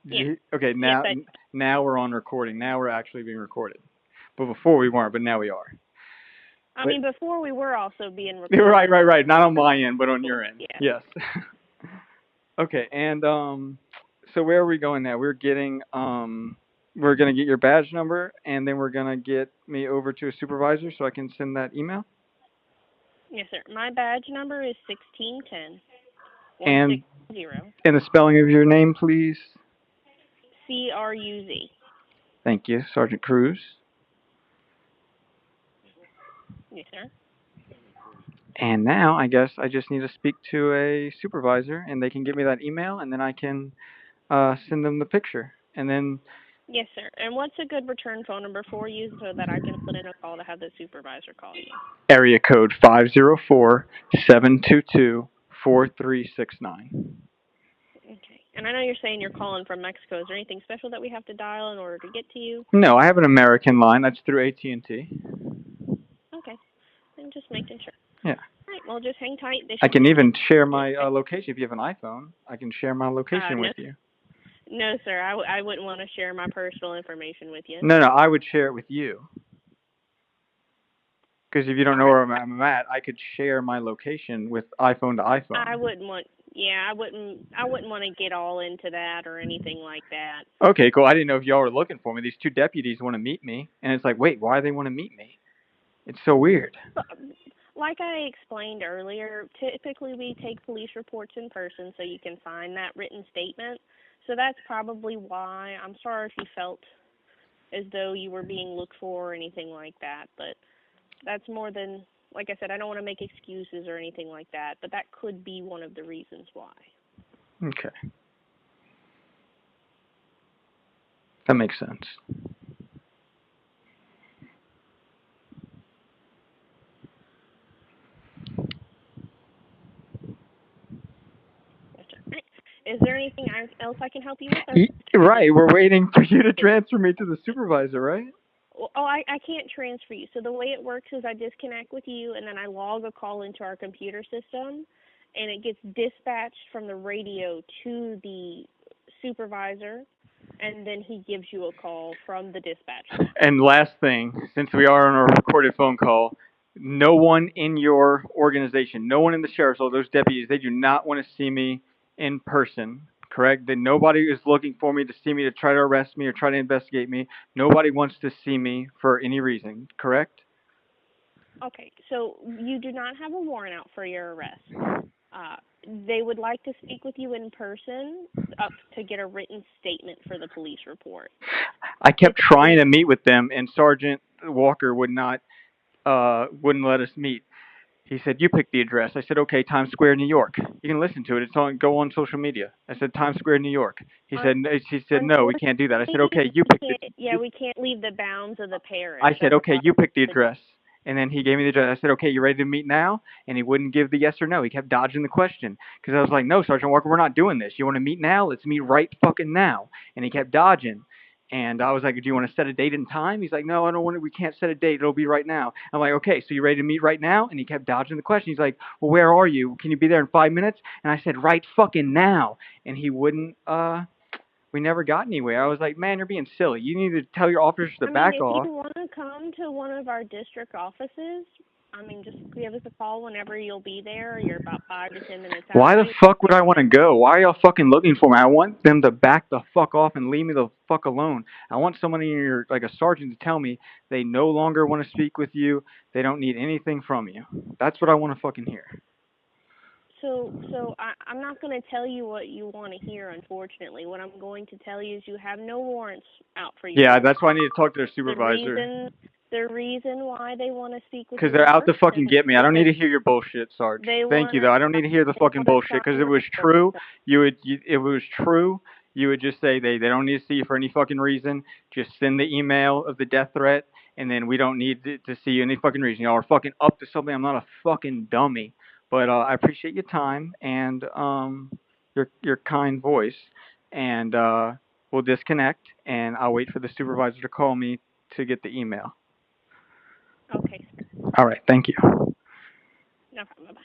Yeah. Okay, Yes, now we're on recording. Now we're actually being recorded. But before we weren't, but now we are. I mean, before we were also being recorded. Right. Not on my end, but on your end. Yeah. Yes. Okay, and so where are we going now? We're gonna get your badge number, and then we're gonna get me over to a supervisor so I can send that email. Yes, sir. My badge number is 1610 And 160 the spelling of your name, please. CRUZ. Thank you, Sergeant Cruz. Yes, sir. And now I guess I just need to speak to a supervisor, and they can give me that email, and then I can send them the picture, and then. Yes, sir. And what's a good return phone number for you so that I can put in a call to have the supervisor call you? Area code 504-722-4369. Okay. And I know you're saying you're calling from Mexico. Is there anything special that we have to dial in order to get to you? No, I have an American line. That's through AT&T. Okay. I'm just making sure. Yeah. All right. Well, just hang tight. I can even share my location. If you have an iPhone, I can share my location no, with you. No, sir. I wouldn't want to share my personal information with you. No, I would share it with you. Because if you don't know where I'm at, I could share my location with iPhone to iPhone. I wouldn't want to get all into that or anything like that. Okay, cool. I didn't know if y'all were looking for me. These two deputies want to meet me, and it's like, wait, why do they want to meet me? It's so weird. Like I explained earlier, typically we take police reports in person so you can sign that written statement. So that's probably why. I'm sorry if you felt as though you were being looked for or anything like that, but that's more than, like I said, I don't want to make excuses or anything like that, but that could be one of the reasons why. Okay. That makes sense. Is there anything else I can help you with? Right, we're waiting for you to transfer me to the supervisor, right? Oh, I can't transfer you. So the way it works is I disconnect with you, and then I log a call into our computer system, and it gets dispatched from the radio to the supervisor, and then he gives you a call from the dispatch line. And last thing, since we are on a recorded phone call, no one in your organization, no one in the sheriff's office, those deputies, they do not want to see me in person, correct? That nobody is looking for me to see me to try to arrest me or try to investigate me. Nobody wants to see me for any reason, correct? Okay, so you do not have a warrant out for your arrest. They would like to speak with you in person to get a written statement for the police report. I kept trying to meet with them, and Sergeant Walker wouldn't let us meet. He said, "You pick the address." I said, "Okay, Times Square, New York." You can listen to it. Go on social media. I said, "Times Square, New York." She said, "No, we can't do that." I said, "Okay, you pick the." Yeah, we can't leave the bounds of the parish. I said, "Okay, you pick the address." And then he gave me the address. I said, "Okay, you ready to meet now?" And he wouldn't give the yes or no. He kept dodging the question. Because I was like, "No, Sergeant Walker, we're not doing this. You want to meet now? Let's meet right fucking now." And he kept dodging. And I was like, "Do you want to set a date and time?" He's like, "No, I don't want to. We can't set a date. It'll be right now." I'm like, "Okay, so you ready to meet right now?" And he kept dodging the question. He's like, "Well, where are you? Can you be there in 5 minutes?" And I said, "Right fucking now." And he wouldn't. We never got anywhere. I was like, "Man, you're being silly. You need to tell your officers to back off." If you want to come to one of our district offices, just give us a call whenever you'll be there. You're about 5 to 10 minutes out. Why the fuck would I want to go? Why are y'all fucking looking for me? I want them to back the fuck off and leave me the fuck alone. I want somebody in your, like a sergeant, to tell me they no longer want to speak with you. They don't need anything from you. That's what I want to fucking hear. So I'm not going to tell you what you want to hear, unfortunately. What I'm going to tell you is you have no warrants out for you. Yeah, that's why I need to talk to their supervisor. The reason why they want to speak with you. Because they're out to fucking get me. I don't need to hear your bullshit, Sarge. Thank you, though. I don't need to hear the fucking bullshit. Because if it was true, you would just say they don't need to see you for any fucking reason. Just send the email of the death threat, and then we don't need to see you any fucking reason. Y'all are fucking up to something. I'm not a fucking dummy. But I appreciate your time and your kind voice. And we'll disconnect, and I'll wait for the supervisor to call me to get the email. Okay, sir. All right. Thank you. No problem. Bye-bye.